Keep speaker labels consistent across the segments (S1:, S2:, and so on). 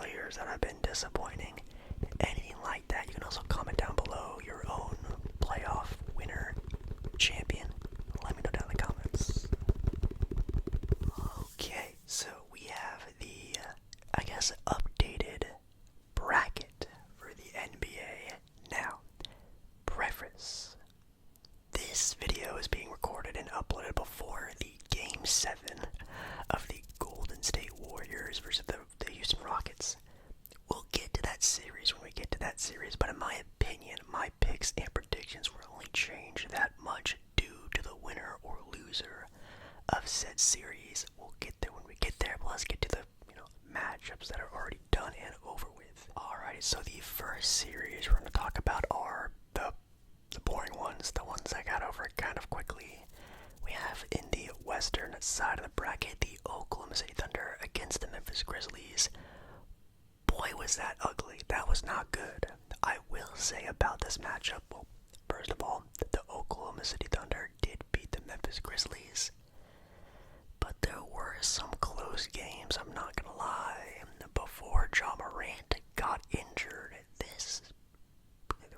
S1: players that have been disappointing, anything like that. You can also comment down below your own playoff winner, champion. Let me know down in the comments. Okay, so we have the, updated bracket for the NBA. Now, preface. This video is being recorded and uploaded before the Game 7 of the Golden State Warriors versus the Houston Rockets. We'll get to that series when we get to that series, but in my opinion, my picks and predictions will only change that much due to the winner or loser of said series. We'll get there when we get there, but let's get to the matchups that are already done and over with. Alrighty, so the first series we're going to talk about are the boring ones, the ones I got over kind of quickly. We have in the western side of the bracket the Oklahoma City Thunder against the Memphis Grizzlies. Boy, was that ugly. That was not good. I will say about this matchup, well, first of all, the Oklahoma City Thunder did beat the Memphis Grizzlies. But there were some close games, I'm not gonna lie. Before Ja Morant got injured,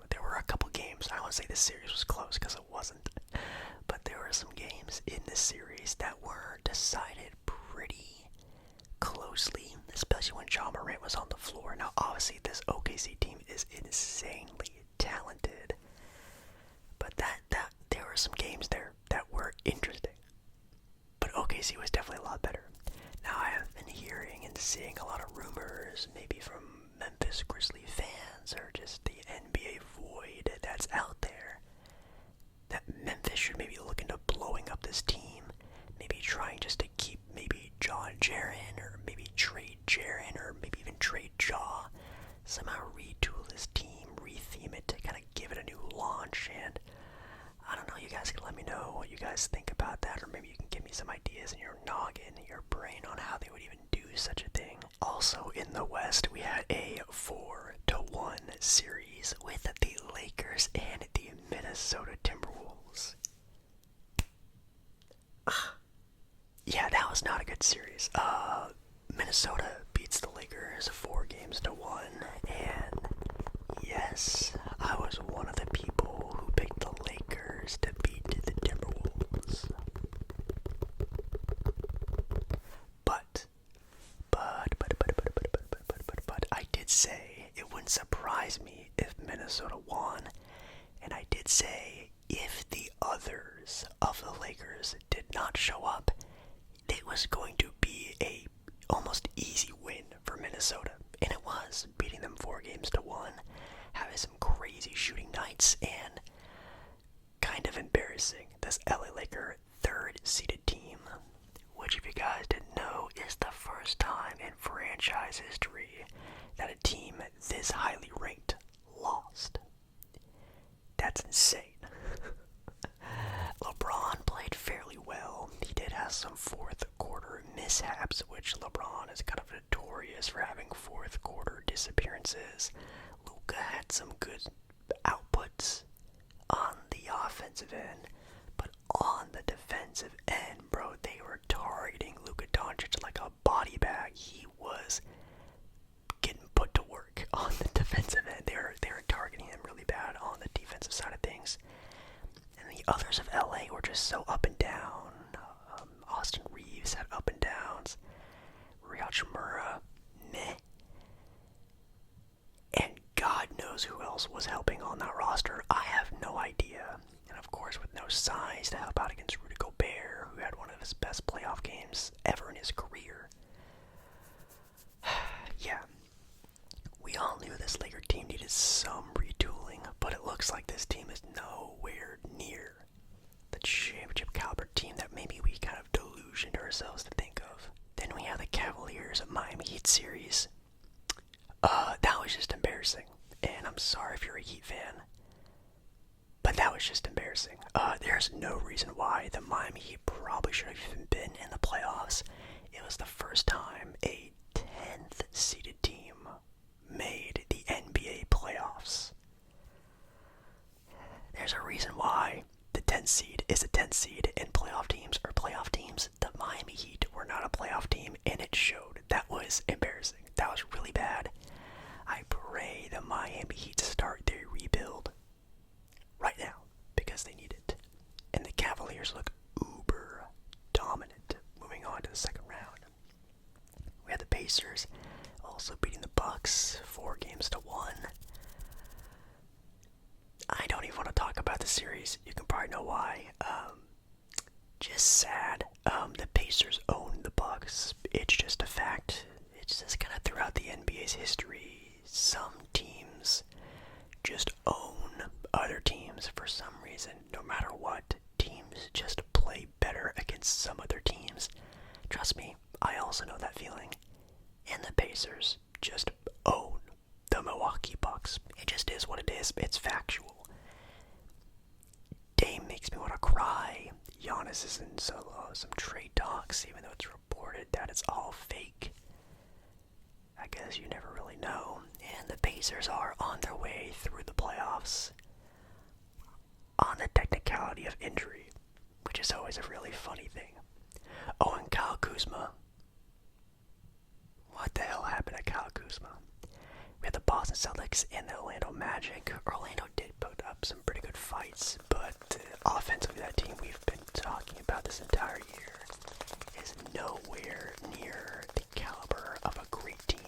S1: there were a couple games. I won't say this series was close because it wasn't. But there were some games in this series that were decided pretty closely, especially when Ja Morant was on the floor. Now, obviously, this OKC team is insanely talented, but there were some games there that were interesting. But OKC was definitely a lot better. Now, I have been hearing and seeing a lot of rumors, maybe from Memphis Grizzlies fans or just the NBA void that's out there, that Memphis should maybe look into blowing up this team, maybe trying just to keep maybe John Jaren, or maybe trade Jaren, or maybe even trade Ja, somehow retool this team, retheme it to kind of give it a new launch. And I don't know, you guys can let me know what you guys think about that, or maybe you can give me some ideas in your noggin, your brain, on how they would even do such a thing. Also in the West, we had a 4-1 series with the Lakers and the Minnesota Timberwolves. Yeah, that was not a good series. Minnesota beats the Lakers 4-1, and yes, I was one of the people who picked the Lakers to beat the Timberwolves. But I did say it wouldn't surprise me if Minnesota won, and I did say if the others of the Lakers did not show up, it was going to be a almost easy win for Minnesota, and it was, beating them 4-1, having some crazy shooting nights, and kind of embarrassing this LA Laker third-seeded team, which, if you guys didn't know, is the first time in franchise history that a team this highly ranked lost. That's insane. LeBron played fairly well. He did have some fourth quarter mishaps, which LeBron is kind of notorious for having fourth quarter disappearances. Luka had some good outputs on the offensive end, but on the defensive end, bro, they were targeting Luka Doncic like a body bag. He was getting put to work on the defensive end. They were targeting him really bad on the defensive side of things. And the others of LA were just so up and down. Austin Reeves had up and downs. Riyad Shimura, meh. And God knows who else was helping on that roster. I have no idea. And of course, with no size to help out against Rudy Gobert, who had one of his best playoff games ever in his career. Yeah. We all knew this Laker team needed some retooling, but it looks like this team is nowhere near the championship caliber team that maybe we kind of delusioned ourselves to think of. Then we have the Cavaliers Miami Heat series. That was just embarrassing, and I'm sorry if you're a Heat fan, but that was just embarrassing. There's no reason why the Miami Heat probably should have even been in the playoffs. It was the first time a 10th seeded team made the NBA playoffs. There's a reason why the 10th seed is a 10th seed, and playoff teams are playoff teams. The Miami Heat were not a playoff team, and it showed. That was embarrassing. That was really bad. bad. I pray the Miami Heat start their rebuild right now because they need it. And the Cavaliers look uber dominant moving on to the second round. We have the Pacers also beating the Bucks 4-1. I don't even want to talk about the series. You can probably know why. Just sad. The Pacers own the Bucks. It's just a fact. It's just kind of throughout the NBA's history. Some teams just own other teams for some reason. No matter what, teams just play better against some other teams. Trust me, I also know that feeling. And the Pacers just own the Milwaukee Bucks. It just is what it is. It's factual. Dame makes me want to cry. Giannis is in some trade talks, even though it's reported that it's all fake. I guess you never really know. And the Pacers are on their way through the playoffs on the technicality of injury, which is always a really funny thing. Oh, and Kyle Kuzma. What the hell happened to Kyle Kuzma? We had the Boston Celtics and the Orlando Magic. Orlando did put up some pretty good fights, but offensively that team we've been talking about this entire year is nowhere near the caliber of a great team.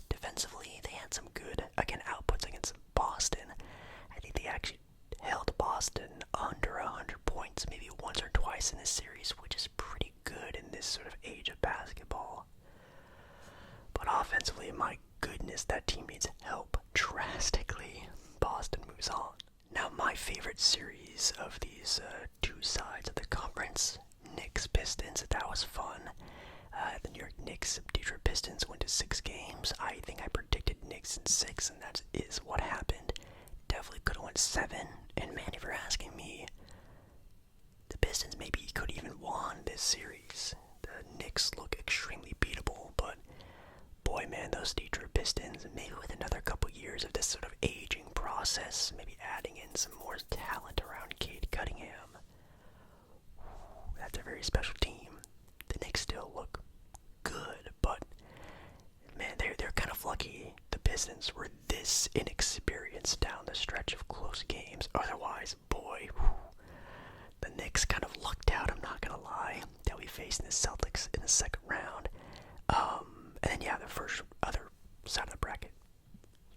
S1: Defensively, they had some good, again, outputs against Boston. I think they actually held Boston under 100 points maybe once or twice in this series, which is pretty good in this sort of age of basketball. But offensively, my goodness, that team needs help drastically. Boston moves on. Now, my favorite series of these two sides of the conference, Knicks Pistons, that was fun. The New York Knicks, Detroit Pistons went to 6 games. I think I predicted Knicks in 6, and that is what happened. Definitely could have went 7. And man, if you're asking me, the Pistons maybe could even won this series. The Knicks look extremely beatable, but boy, man, those Detroit Pistons, maybe with another couple years of this sort of aging process, maybe adding in some more talent around Cade Cunningham, that's a very special team. The Knicks still look good, but man, they're kind of lucky the Pistons were this inexperienced down the stretch of close games. Otherwise, boy, the Knicks kind of lucked out, I'm not gonna lie. They'll be facing the Celtics in the second round. And then, yeah, the first other side of the bracket,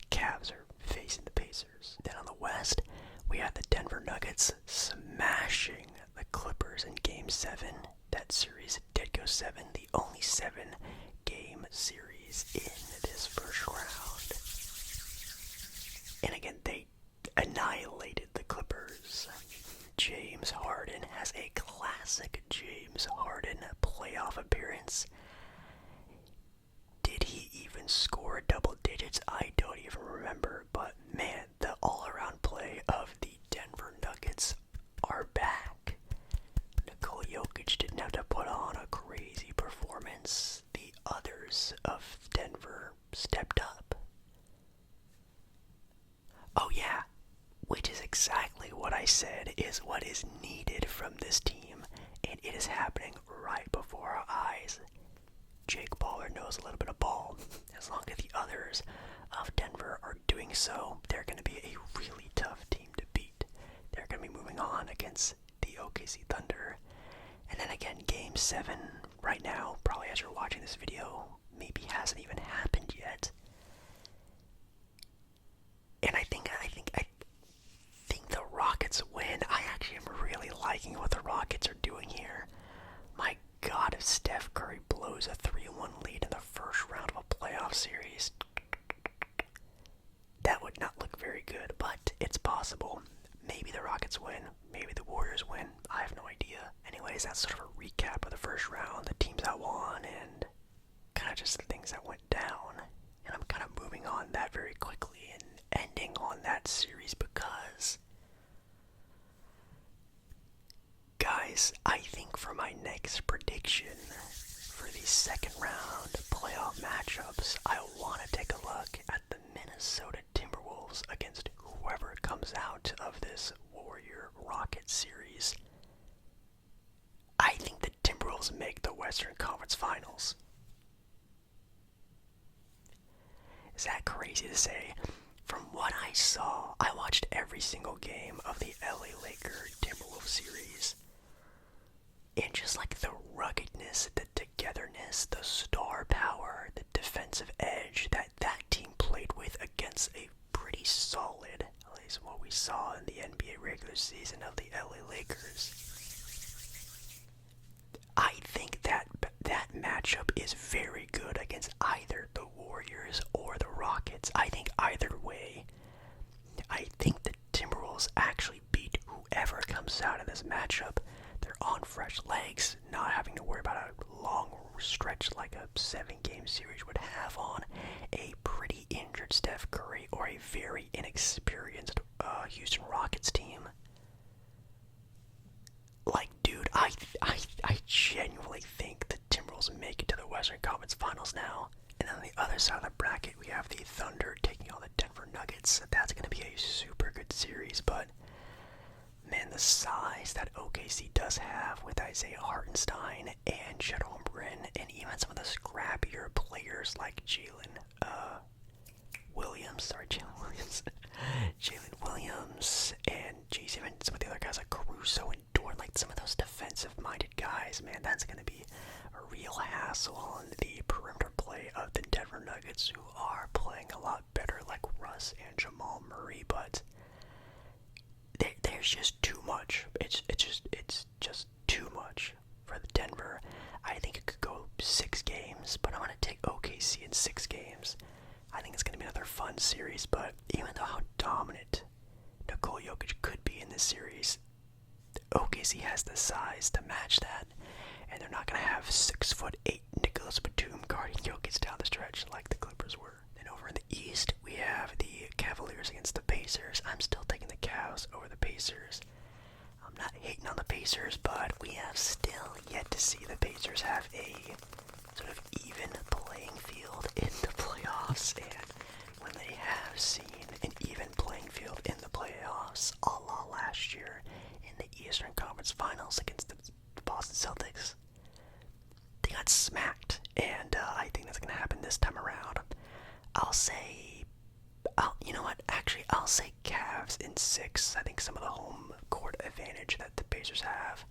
S1: Cavs are facing the Pacers. Then on the West, we have the Denver Nuggets smashing the Clippers in Game 7. That series did go 7, the only 7-game series in this first round. And again, they annihilated the Clippers. James Harden has a classic James Harden playoff appearance. Did he even score double digits? I don't even remember, but man, the all-around play of the Denver Nuggets are back. Nikola Jokic didn't have to put on a crazy performance. The others of Denver stepped up. Oh yeah, which is exactly what I said is what is needed from this team, and it is happening right before our eyes. Jake Paul knows a little bit of ball. As long as the others of Denver are doing so, they're going to be a really tough team to beat. They're going to be moving on against the OKC Thunder. And then again, Game 7 right now, probably as you're watching this video, maybe hasn't even happened yet. And I think the Rockets win. I actually am really liking what the Rockets are doing here. My God, if Steph Curry blows a 3-1 lead in the first round of a playoff series, that would not look very good, but it's possible. Maybe the Rockets win, maybe the Warriors win, I have no idea. Anyways, that's sort of a recap of the first round, the teams that won, and kind of just the things that went down. And I'm kind of moving on that very quickly and ending on that series because, guys, I think for my next prediction for the second round playoff matchups, I want to take a look at the Minnesota Timberwolves against whoever comes out of this Warrior-Rocket series. I think the Timberwolves make the Western Conference Finals. crazy to say. From what I saw, I watched every single game of the LA Lakers Timberwolves series. And just like the ruggedness, the togetherness, the star power, the defensive edge that team played with against a pretty solid, at least what we saw in the NBA regular season of the LA Lakers. I think that matchup is very good against either the Warriors or the Rockets. I think either way, I think the Timberwolves actually beat whoever comes out of this matchup. They're on fresh legs, not having to worry about a long stretch like a 7-game series would have on a pretty injured Steph Curry or a very inexperienced Houston Rockets team. Like, dude, I genuinely think the Timberwolves make it to the Western Conference Finals now. And on the other side of the bracket, we have the Thunder taking on the Denver Nuggets. That's going to be a super good series, but man, the size that OKC does have with Isaiah Hartenstein and Chet Holmgren, and even some of the scrappier players like Jalen Williams, and geez, even some of the other guys like Caruso and Dort, like some of those defensive-minded guys, man, that's going to be a real hassle on the perimeter play of the Denver Nuggets, who are playing a lot better, like Russ and Jamal Murray, but there's just too much. It's just too much for the Denver. I think it could go 6 games, but I'm going to take OKC in 6 games. I think it's going to be another fun series, but even though how dominant Nikola Jokic could be in this series, OKC has the size to match that, and they're not going to have 6'8" Nicholas Batum guarding Jokic down the stretch like the Clippers were. Then over in the East, we have the Cavaliers against the Pacers. I'm still taking the Cavs over the Pacers. I'm not hating on the Pacers, but we have still yet to see the Pacers have a sort of even playing field in the playoffs, and when they have seen an even playing field in the playoffs, a la last year in the Eastern Conference Finals against the Boston Celtics, they got smacked, and I think that's going to happen this time around. I'll say Cavs in 6. I think some of the home court advantage that the Pacers have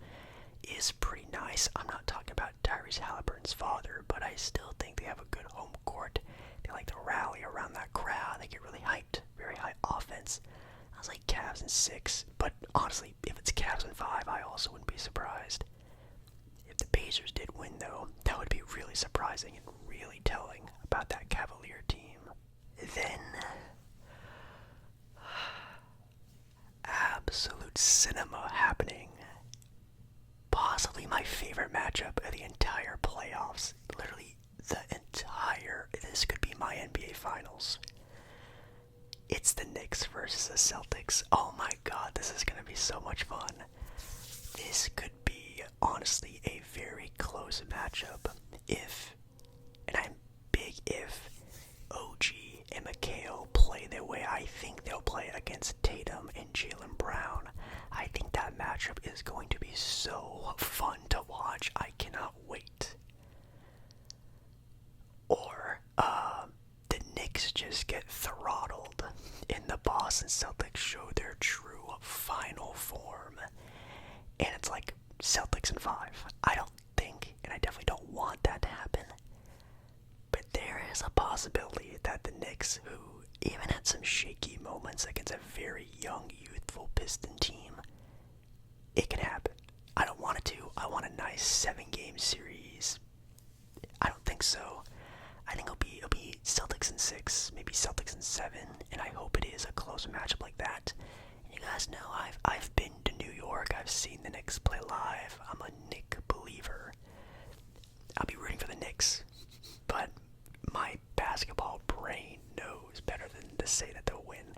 S1: is pretty nice. I'm not talking about Tyrese Halliburton's father, but I still think they have a good home court. They like to rally around that crowd. They get really hyped, very high offense. I was like Cavs in 6, but honestly, if it's Cavs in 5, I also wouldn't be surprised. If the Pacers did win, though, that would be really surprising and really telling about that Cavalier team. Then, absolute cinema happening. Possibly my favorite matchup of the entire playoffs. Literally, this could be my NBA Finals. It's the Knicks versus the Celtics. Oh my god, this is going to be so much fun. This could be, honestly, a very close matchup if, and I'm big if, OG and Mikal play the way I think they'll play against Tatum and Jaylen Brown. I think that matchup is going to be so fun to watch. I cannot wait. Or, the Knicks just get throttled and the Boston Celtics show their true final form. And it's like Celtics in 5. I don't think, and I definitely don't want that to happen. But there is a possibility that the Knicks, who even had some shaky moments against a very young, youthful Piston team, it can happen. I don't want it to. I want a nice 7-game series. I don't think so. I think it'll be Celtics in 6, maybe Celtics in 7, and I hope it is a close matchup like that. And you guys know I've been to New York. I've seen the Knicks play live. I'm a Knick believer. I'll be rooting for the Knicks, but my basketball brain knows better than to say that they'll win,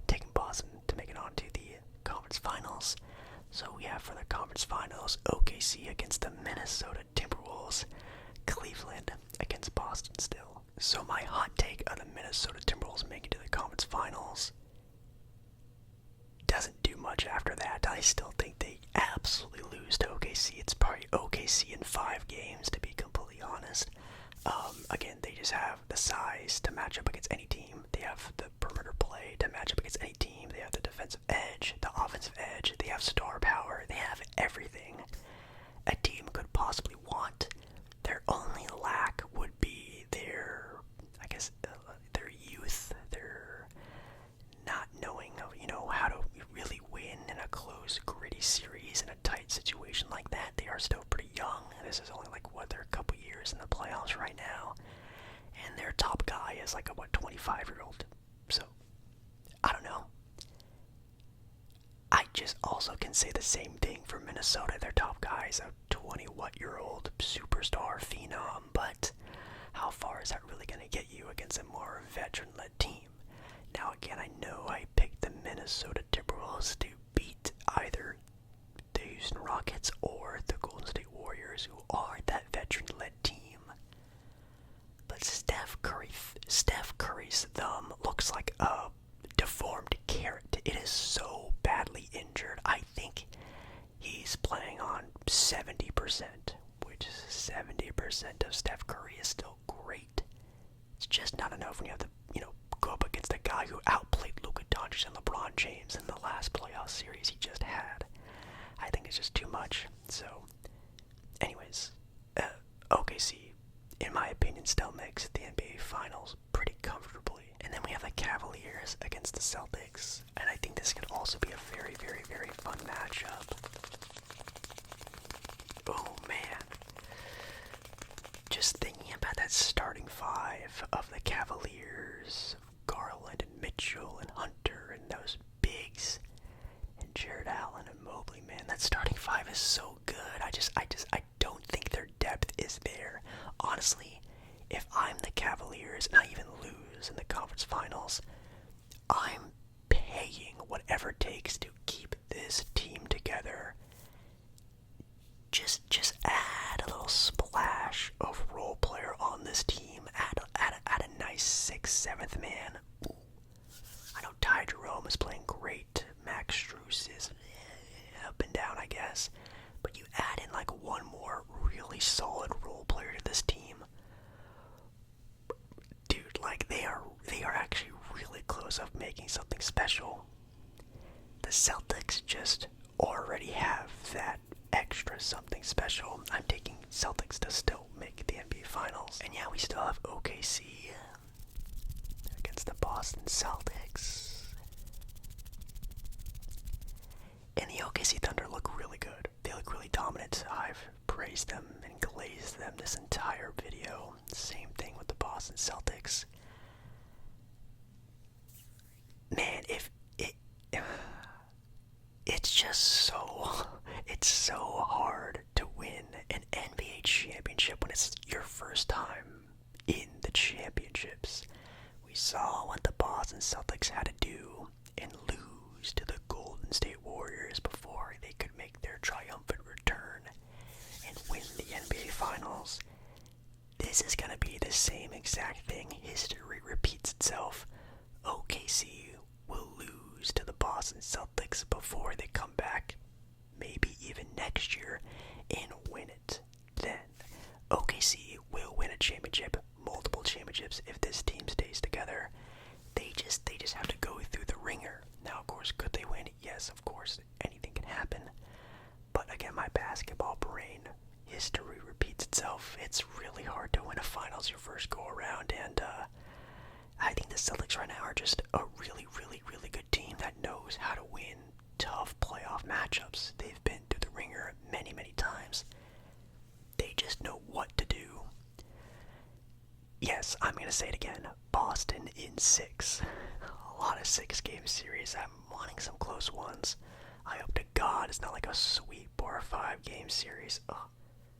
S1: taking Boston to make it onto the conference finals. So we have for the conference finals, OKC against the Minnesota Timberwolves, Cleveland against Boston still. So my hot take of the Minnesota Timberwolves making to the conference finals doesn't do much after that. I still think they absolutely lose to OKC. It's probably OKC in 5 games, to be completely honest. Again, they just have the size to match up against any team. They have the perimeter play to match up against any team. They have the defensive edge, the offensive edge. They have star power. They have everything a team could possibly want. Their only lack would be their, I guess, their youth, their not knowing, how to really win in a close, gritty series in a tight situation like that. They are still pretty young. This is only they're a couple years in the playoffs right now. And their top guy is 25-year-old. So, I don't know. I just also can say the same thing for Minnesota. Their top guy is a 20-year-old superstar phenom. But how far is that really going to get you against a more veteran-led team? Now, again, I know I picked the Minnesota Timberwolves to beat either the Houston Rockets or the Golden State Warriors, who are that veteran-led team. But Steph Curry's thumb looks like a deformed carrot. It is so badly injured. I think he's playing on 70%, which is 70% of Steph Curry is still great. It's just not enough when you have to, go up against a guy who outplayed Luka Doncic and LeBron James in the last playoff series he just had. I think it's just too much. So, anyways, OKC, in my opinion, still makes the NBA Finals pretty comfortably. And then we have the Cavaliers against the Celtics, and I think this could also be a very, very, very fun matchup. Oh man. Just thinking about that starting five of the Cavaliers, Garland and Mitchell and Hunter and those bigs and Jared Allen and Mobley, man, that starting five is so good. I don't think their depth is there. Honestly, if I'm the Cavaliers and I even lose in the conference finals, I'm paying whatever it takes to keep this team together. Just add a little splash of role player on this team. Add a nice 6th, 7th man. Ooh. I know Ty Jerome is playing great. Max Strus is up and down, I guess. But you add in one more really solid role player to this team. Dude, they are actually really close of making something special. The Celtics just already have that extra something special. I'm taking Celtics to still make the NBA Finals. And yeah, we still have OKC against the Boston Celtics. And the OKC Thunder look really good. They look really dominant. I've praised them and glazed them this entire video. Same thing with the Boston Celtics. Man, it's so hard to win an NBA championship when it's your first time in the championships. We saw what the Boston Celtics had to do and lose to the Golden State Warriors before they could make their triumphant return and win the NBA Finals. This is going to be the same exact thing. History repeats itself. OKC will lose to the Boston Celtics before they come back, maybe even next year, and win it. Then OKC will win a championship, multiple championships, if this team stays together. They just have to go through the ringer. Now, of course, could they win? Yes, of course, anything can happen. But again, my basketball brain, history repeats itself. It's really hard to win a finals your first go around, and I think the Celtics right now are just a really, really, really good team that knows how to win tough playoff matchups. They've been through the ringer many, many times. They just know what to do. Yes, I'm going to say it again. Boston in 6. A lot of 6-game series. I'm wanting some close ones. I hope to God it's not like a sweep or a 5-game series. Ugh,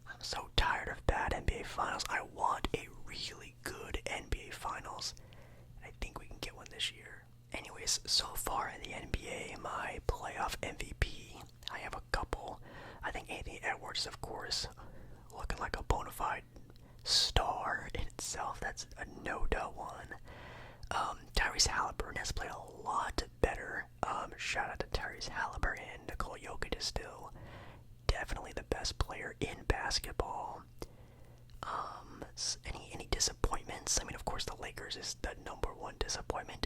S1: I'm so tired of bad NBA Finals. I want a really good NBA Finals. I think we can get one this year. Anyways, so far in the NBA, my playoff MVP, I have a couple. I think Anthony Edwards, of course, looking like a bona fide star in itself. That's a no-doubt one. Tyrese Halliburton has played a lot better. Shout out to Tyrese Halliburton. Nikola Jokic is still definitely the best player in basketball. Any disappointments? I mean, of course, the Lakers is the number one disappointment.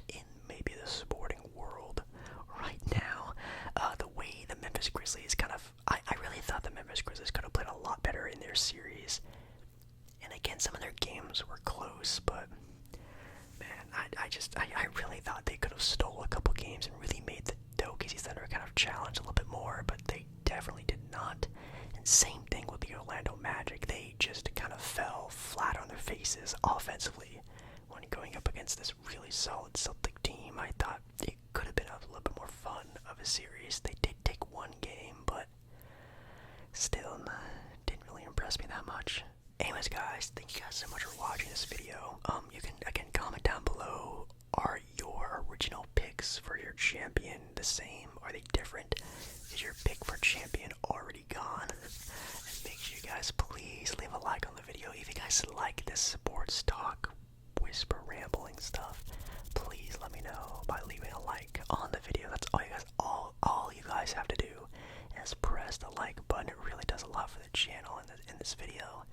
S1: a series. They did take one game, but still didn't really impress me that much. Anyways, guys, thank you guys so much for watching this video. You can again comment down below. Are your original picks for your champion the same? Are they different? Is your pick for champion already gone? And make sure you guys please leave a like on the video. If you guys like this sports talk, whisper, rambling stuff, please let me know by leaving a like on the video. That's all you guys have to do is press the like button. It really does a lot for the channel in this video.